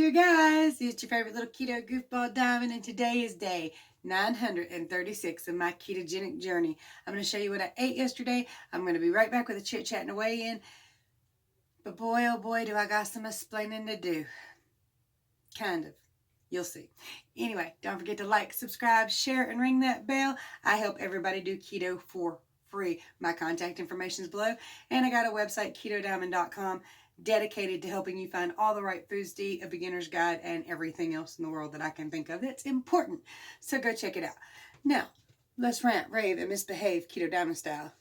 you guys? It's your favorite little keto goofball Diamond, and today is day 936 of my ketogenic journey. I'm going to show you what I ate yesterday. I'm going to be right back with a chit chat and a weigh in. But boy, oh boy, do I got some explaining to do. Kind of. You'll see. Anyway, don't forget to like, subscribe, share, and ring that bell. I help everybody do keto for free. My contact information is below, and I got a website, ketodiamond.com, dedicated to helping you find all the right foods to eat, a beginner's guide, and everything else in the world that I can think of that's important. So go check it out. Now, let's rant, rave, and misbehave Keto Diamond style.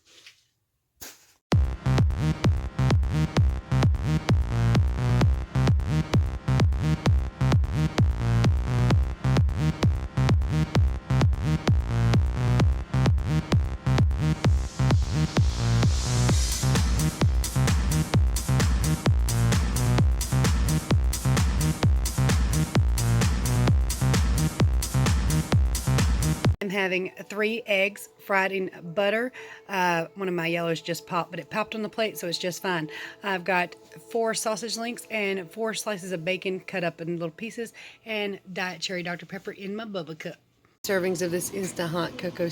I'm having 3 eggs fried in butter. One of my yellows just popped, but it popped on the plate, so it's just fine. I've got 4 sausage links and 4 slices of bacon cut up in little pieces, and Diet Cherry Dr. Pepper in my Bubba cup. Servings of this instant hot cocoa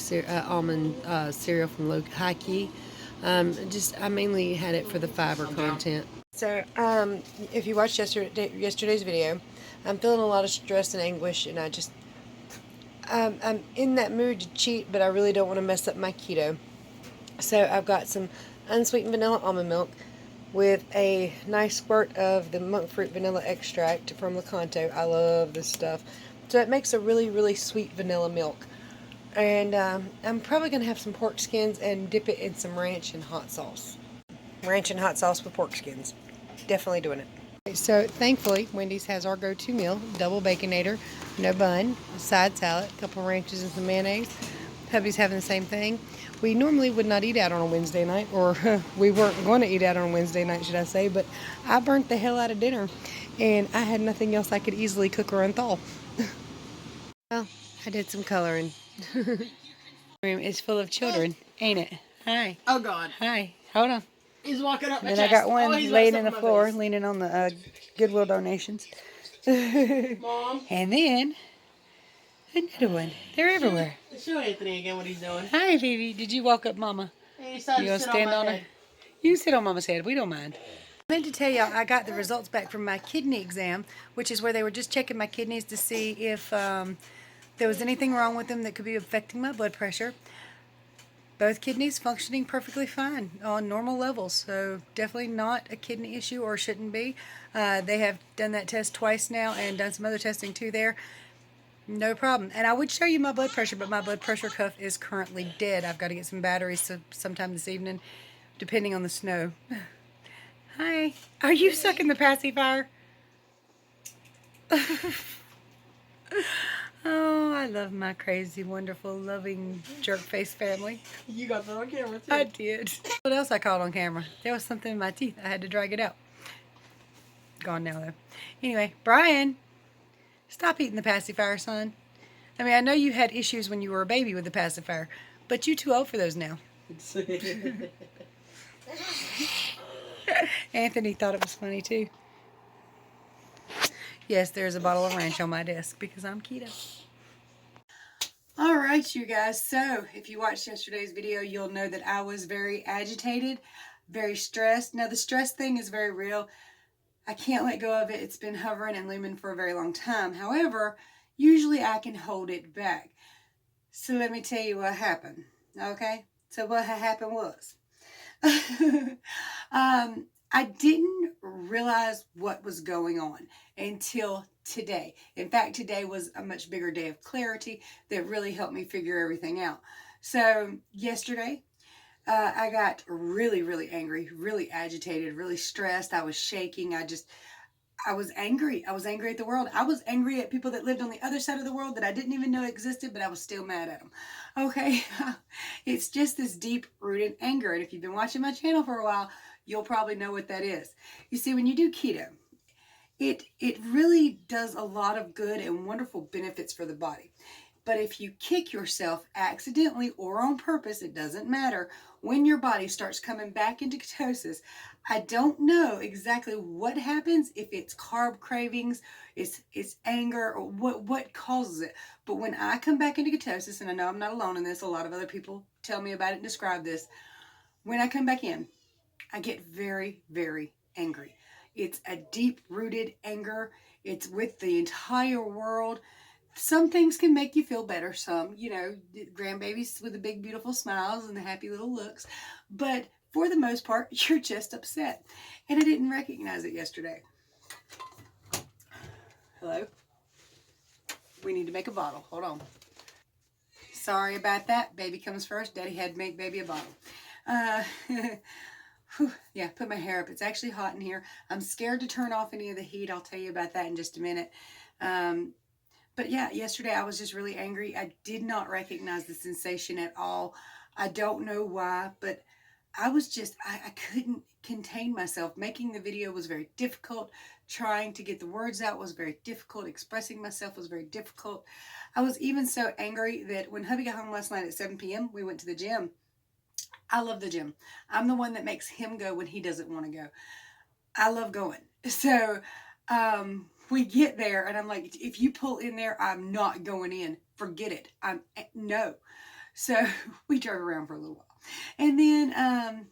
almond cereal from High Key. I mainly had it for the fiber content. So, if you watched yesterday's video, I'm feeling a lot of stress and anguish, and I'm in that mood to cheat, but I really don't want to mess up my keto. So I've got some unsweetened vanilla almond milk with a nice squirt of the monk fruit vanilla extract from Lakanto. I love this stuff. So it makes a really, really sweet vanilla milk. And I'm probably going to have some pork skins and dip it in some ranch and hot sauce. Ranch and hot sauce with pork skins. Definitely doing it. So thankfully, Wendy's has our go-to meal, double baconator, no bun, side salad, a couple ranches and some mayonnaise. Hubby's having the same thing. We normally would not eat out on a Wednesday night, or we weren't going to eat out on a Wednesday night, should I say, but I burnt the hell out of dinner, and I had nothing else I could easily cook or unthaw. Well, I did some coloring. The room is full of children, ain't it? Hi. Oh, God. Hi. Hold on. He's walking up my And chest. I got one laying in the floor, face. leaning on the Goodwill donations. Mom. And then another one. They're everywhere. Show Anthony again what he's doing. Hi, Vivi. Did you walk up Mama? He decided You gonna to sit stand on my her? head. You can sit on Mama's head. We don't mind. I meant to tell y'all I got the results back from my kidney exam, which is where they were just checking my kidneys to see if there was anything wrong with them that could be affecting my blood pressure. Both kidneys functioning perfectly fine on normal levels, so definitely not a kidney issue, or shouldn't be. They have done that test twice now and done some other testing too there. No problem. And I would show you my blood pressure, but my blood pressure cuff is currently dead. I've got to get some batteries sometime this evening, depending on the snow. Hi. Are you sucking the pacifier? Oh, I love my crazy, wonderful, loving jerk face family. You got that on camera, too. I did. What else I caught on camera? There was something in my teeth. I had to drag it out. Gone now, though. Anyway, Brian, stop eating the pacifier, son. I mean, I know you had issues when you were a baby with the pacifier, but you're too old for those now. Anthony thought it was funny, too. Yes, there's a bottle of ranch on my desk because I'm keto. All right, you guys. So if you watched yesterday's video, you'll know that I was very agitated, very stressed. Now, the stress thing is very real. I can't let go of it. It's been hovering and looming for a very long time. However, usually I can hold it back. So let me tell you what happened. Okay? So what happened was, I didn't realize what was going on until today. In fact, today was a much bigger day of clarity that really helped me figure everything out. So yesterday, I got really, really angry, really agitated, really stressed. I was shaking. I was angry. I was angry at the world. I was angry at people that lived on the other side of the world that I didn't even know existed, but I was still mad at them. Okay? It's just this deep-rooted anger. And if you've been watching my channel for a while, you'll probably know what that is. You see, when you do keto, it really does a lot of good and wonderful benefits for the body. But if you kick yourself accidentally or on purpose, it doesn't matter, when your body starts coming back into ketosis, I don't know exactly what happens, if it's carb cravings, it's anger, or what causes it. But when I come back into ketosis, and I know I'm not alone in this, a lot of other people tell me about it and describe this. When I come back in, I get very, very angry. It's a deep-rooted anger. It's with the entire world. Some things can make you feel better. Some, grandbabies with the big, beautiful smiles and the happy little looks. But for the most part, you're just upset. And I didn't recognize it yesterday. Hello? We need to make a bottle. Hold on. Sorry about that. Baby comes first. Daddy had to make baby a bottle. Yeah, put my hair up. It's actually hot in here. I'm scared to turn off any of the heat. I'll tell you about that in just a minute. But yeah, yesterday I was just really angry. I did not recognize the sensation at all. I don't know why, but I was just, I couldn't contain myself. Making the video was very difficult. Trying to get the words out was very difficult. Expressing myself was very difficult. I was even so angry that when hubby got home last night at 7 p.m., we went to the gym. I love the gym. I'm the one that makes him go when he doesn't want to go. I love going. So we get there and I'm like, if you pull in there, I'm not going in. Forget it. No. So we drove around for a little while. And then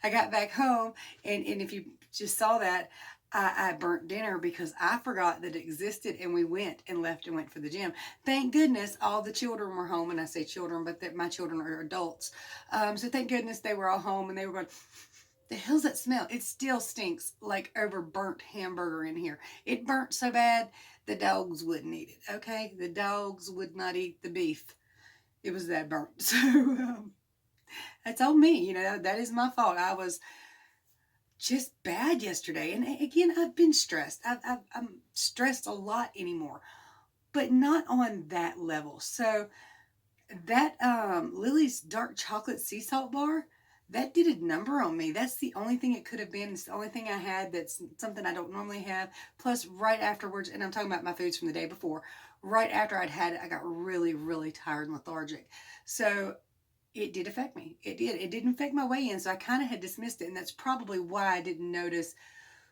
I got back home and if you just saw that, I burnt dinner because I forgot that it existed, and we went and left and went for the gym. Thank goodness all the children were home, and I say children, but my children are adults. So thank goodness they were all home, and they were going, the hell's that smell? It still stinks like over burnt hamburger in here. It burnt so bad, the dogs wouldn't eat it, okay? The dogs would not eat the beef. It was that burnt. So that's on me, that is my fault. I was just bad yesterday. And again, I've been stressed. I'm stressed a lot anymore, but not on that level. So that Lily's dark chocolate sea salt bar, that did a number on me. That's the only thing it could have been. It's the only thing I had that's something I don't normally have. Plus, right afterwards, and I'm talking about my foods from the day before, right after I'd had it, I got really, really tired and lethargic. So it did affect me. It did. It didn't affect my weigh-in, so I kind of had dismissed it, and that's probably why I didn't notice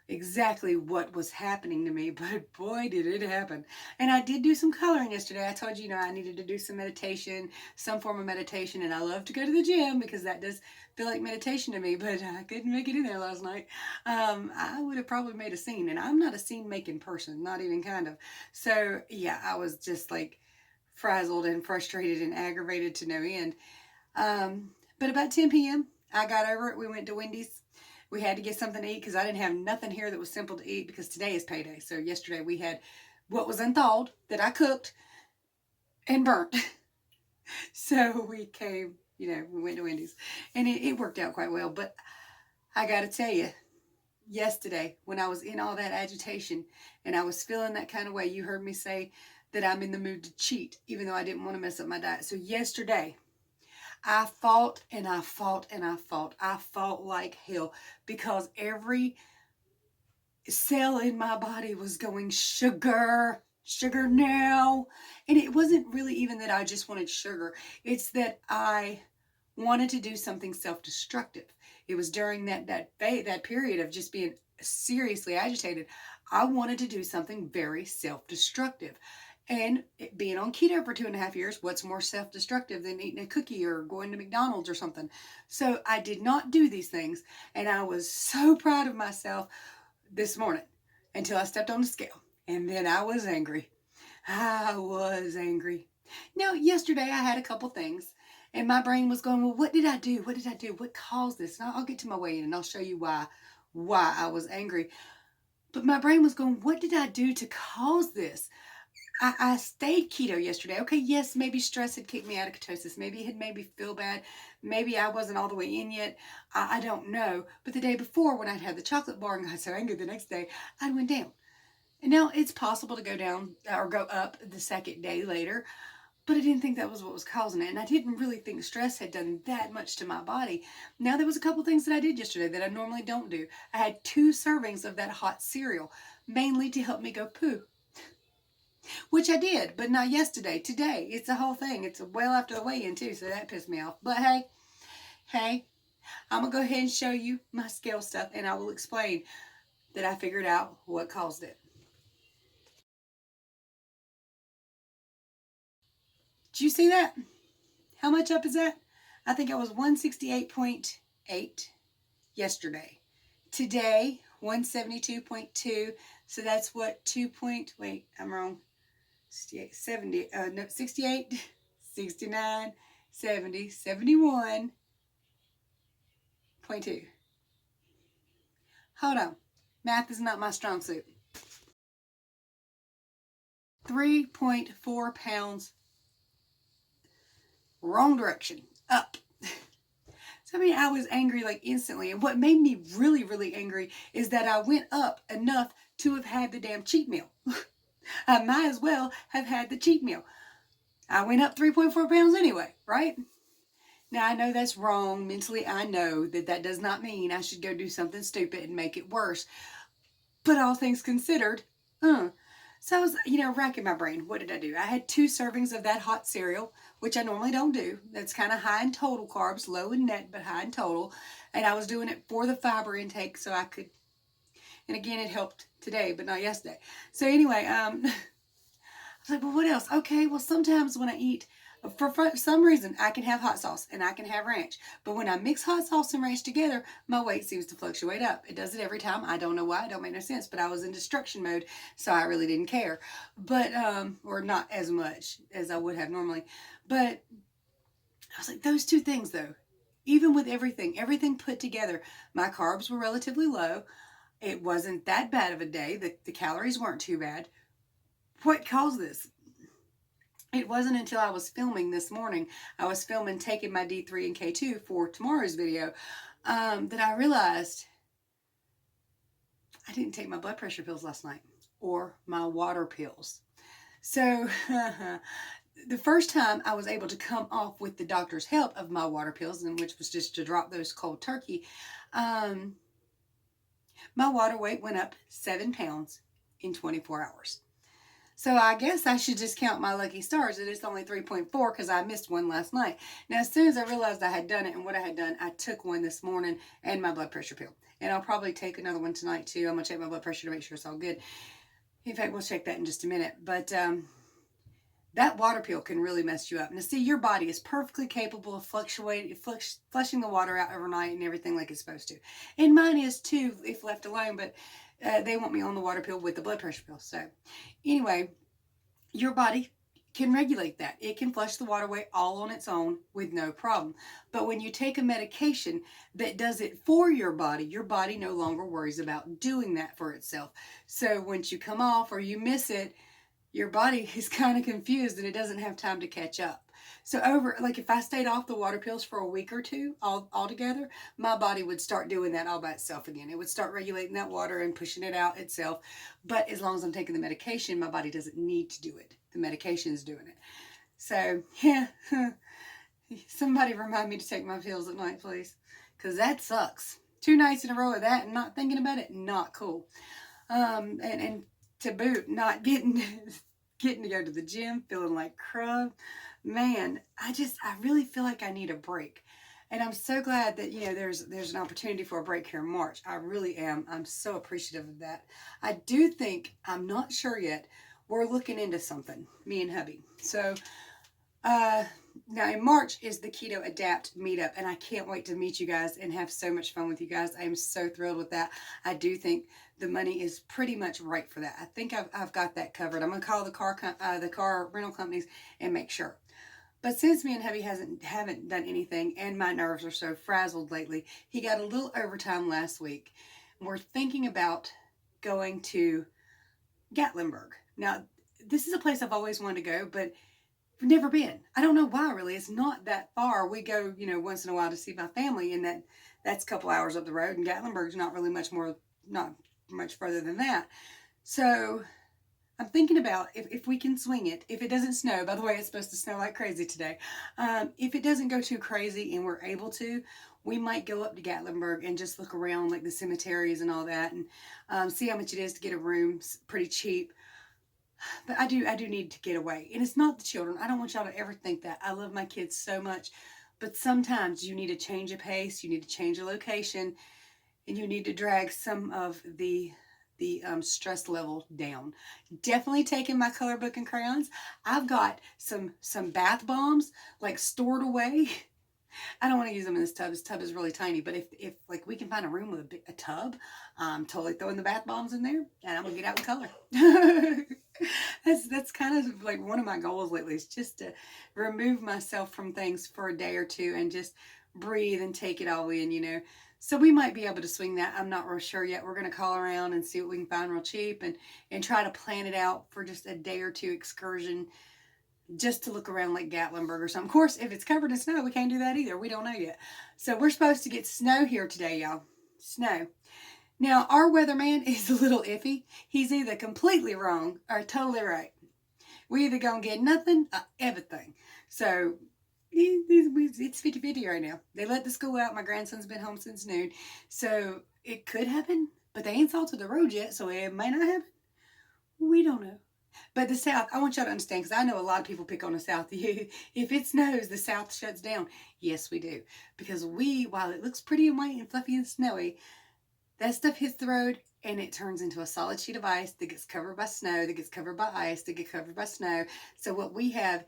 exactly what was happening to me, but boy, did it happen. And I did do some coloring yesterday. I told you, I needed to do some meditation, some form of meditation, and I love to go to the gym because that does feel like meditation to me, but I couldn't make it in there last night. I would have probably made a scene, and I'm not a scene-making person, not even kind of. So, yeah, I was just like frazzled and frustrated and aggravated to no end. But about 10 p.m., I got over it. We went to Wendy's. We had to get something to eat because I didn't have nothing here that was simple to eat because today is payday. So yesterday we had what was unthawed that I cooked and burnt. So we came, we went to Wendy's. And it worked out quite well. But I got to tell you, yesterday when I was in all that agitation and I was feeling that kind of way, you heard me say that I'm in the mood to cheat, even though I didn't want to mess up my diet. So yesterday, I fought and I fought and I fought. I fought like hell because every cell in my body was going, sugar, sugar now. And it wasn't really even that I just wanted sugar. It's that I wanted to do something self-destructive. It was during that period of just being seriously agitated. I wanted to do something very self-destructive. And being on keto for 2.5 years, what's more self-destructive than eating a cookie or going to McDonald's or something? So I did not do these things. And I was so proud of myself this morning until I stepped on the scale. And then I was angry. I was angry. Now, yesterday I had a couple things. And my brain was going, well, what did I do? What did I do? What caused this? And I'll get to my weigh-in and I'll show you why I was angry. But my brain was going, what did I do to cause this? I stayed keto yesterday. Okay, yes, maybe stress had kicked me out of ketosis. Maybe it had made me feel bad. Maybe I wasn't all the way in yet. I don't know. But the day before, when I'd had the chocolate bar and got so angry the next day, I went down. And now it's possible to go down or go up the second day later. But I didn't think that was what was causing it. And I didn't really think stress had done that much to my body. Now, there was a couple things that I did yesterday that I normally don't do. I had 2 servings of that hot cereal, mainly to help me go poo. which I did, but not yesterday. Today, it's a whole thing. It's well after the weigh-in too, so that pissed me off. But hey, I'm gonna go ahead and show you my scale stuff, and I will explain that I figured out what caused it. Did you see that? How much up is that? I think I was 168.8 yesterday. Today, 172.2. So that's what wait, I'm wrong. 68, 70, no, 68, 69, 70, 71.2. Hold on. Math is not my strong suit. 3.4 pounds wrong direction, up. So, I mean, I was angry like instantly. And what made me really, really angry is that I went up enough to have had the damn cheat meal. I might as well have had the cheat meal. I went up 3.4 pounds anyway, right? Now, I know that's wrong. Mentally, I know that that does not mean I should go do something stupid and make it worse. But all things considered, So I was, racking my brain. What did I do? I had 2 servings of that hot cereal, which I normally don't do. That's kind of high in total carbs, low in net, but high in total. And I was doing it for the fiber intake so I could, and again, it helped today, but not yesterday. So anyway, I was like, well, what else? Okay, well, sometimes when I eat, for some reason, I can have hot sauce and I can have ranch. But when I mix hot sauce and ranch together, my weight seems to fluctuate up. It does it every time. I don't know why. It don't make no sense. But I was in destruction mode, so I really didn't care. But, or not as much as I would have normally. But I was like, those 2 things, though, even with everything put together, my carbs were relatively low. It wasn't that bad of a day. The calories weren't too bad. What caused this? It wasn't until I was filming this morning, I was filming taking my D3 and K2 for tomorrow's video, that I realized I didn't take my blood pressure pills last night or my water pills. So the first time I was able to come off with the doctor's help of my water pills, and which was just to drop those cold turkey, my water weight went up 7 pounds in 24 hours. So I guess I should just count my lucky stars that it's only 3.4 because I missed one last night. Now, as soon as I realized I had done it and what I had done, I took one this morning and my blood pressure pill. And I'll probably take another one tonight too. I'm going to check my blood pressure to make sure it's all good. In fact, we'll check that in just a minute. But that water pill can really mess you up. Now, see, your body is perfectly capable of flushing the water out overnight and everything like it's supposed to. And mine is too, if left alone, but they want me on the water pill with the blood pressure pill. So anyway, your body can regulate that. It can flush the water away all on its own with no problem. But when you take a medication that does it for your body no longer worries about doing that for itself. So once you come off or you miss it, your body is kind of confused and it doesn't have time to catch up. So if I stayed off the water pills for a week or 2 altogether, my body would start doing that all by itself again. It would start regulating that water and pushing it out itself. But as long as I'm taking the medication, my body doesn't need to do it. The medication is doing it. So, yeah, somebody remind me to take my pills at night, please. Because that sucks. 2 nights in a row of that and not thinking about it, not cool. And to boot, not getting to go to the gym, feeling like crud. Man, I really feel like I need a break. And I'm so glad that, there's an opportunity for a break here in March. I really am. I'm so appreciative of that. I do think, I'm not sure yet, we're looking into something, me and hubby. So, now in March is the Keto Adapt meetup, and I can't wait to meet you guys and have so much fun with you guys. I am so thrilled with that. I do think the money is pretty much right for that. I think I've got that covered. I'm going to call the car rental companies and make sure. But since me and hubby haven't done anything, and my nerves are so frazzled lately, he got a little overtime last week. We're thinking about going to Gatlinburg. Now, this is a place I've always wanted to go, but I've never been. I don't know why, really. It's not that far. We go, once in a while to see my family, and that's a couple hours up the road, and Gatlinburg's not much further than that. So I'm thinking about if we can swing it, if it doesn't snow. By the way, it's supposed to snow like crazy today. If it doesn't go too crazy and we're able to, we might go up to Gatlinburg and just look around like the cemeteries and all that, and see how much it is to get a room. It's pretty cheap. But I do need to get away. And it's not the children. I don't want y'all to ever think that. I love my kids so much. But sometimes you need a change of pace. You need to change a location. And you need to drag some of the stress level down. Definitely taking my color book and crayons. I've got some bath bombs like stored away. I don't want to use them in this tub. This tub is really tiny, but if like we can find a room with a tub, I'm totally throwing the bath bombs in there, and I'm gonna get out and color. That's kind of like one of my goals lately, is just to remove myself from things for a day or two and just breathe and take it all in, you know. So we might be able to swing that. I'm not real sure yet. We're gonna call around and see what we can find real cheap, and try to plan it out for just a day or two excursion, just to look around like Gatlinburg or something. Of course, if it's covered in snow, we can't do that either. We don't know yet. So we're supposed to get snow here today, y'all. Snow. Now, our weatherman is a little iffy. He's either completely wrong or totally right. We either gonna get nothing or everything. So it's 50-50 right now. They let the school out. My grandson's been home since noon. So it could happen, but they ain't salted the road yet, so it may not happen. We don't know. But the South, I want y'all to understand, because I know a lot of people pick on the South. If it snows, the South shuts down. Yes, we do. Because while it looks pretty and white and fluffy and snowy, that stuff hits the road and it turns into a solid sheet of ice that gets covered by snow, that gets covered by ice, that gets covered by snow. So what we have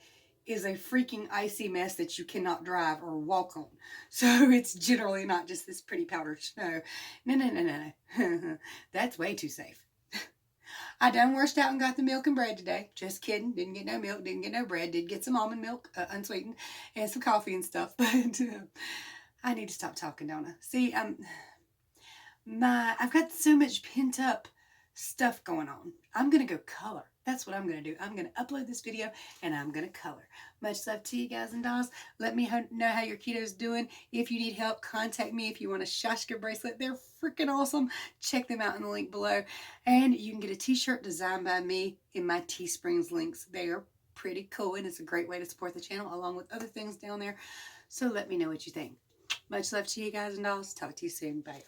is a freaking icy mess that you cannot drive or walk on. So it's generally not just this pretty powdered snow. No. That's way too safe. I done washed out and got the milk and bread today. Just kidding. Didn't get no milk. Didn't get no bread. Did get some almond milk, unsweetened, and some coffee and stuff. But I need to stop talking, don't I? See, I've got so much pent up stuff going on. I'm going to go color. That's what I'm going to do. I'm going to upload this video and I'm going to color. Much love to you guys and dolls. Let me know how your keto's doing. If you need help, contact me. If you want a Shashka bracelet, they're freaking awesome. Check them out in the link below. And you can get a t-shirt designed by me in my Teesprings links. They are pretty cool and it's a great way to support the channel along with other things down there. So let me know what you think. Much love to you guys and dolls. Talk to you soon. Bye.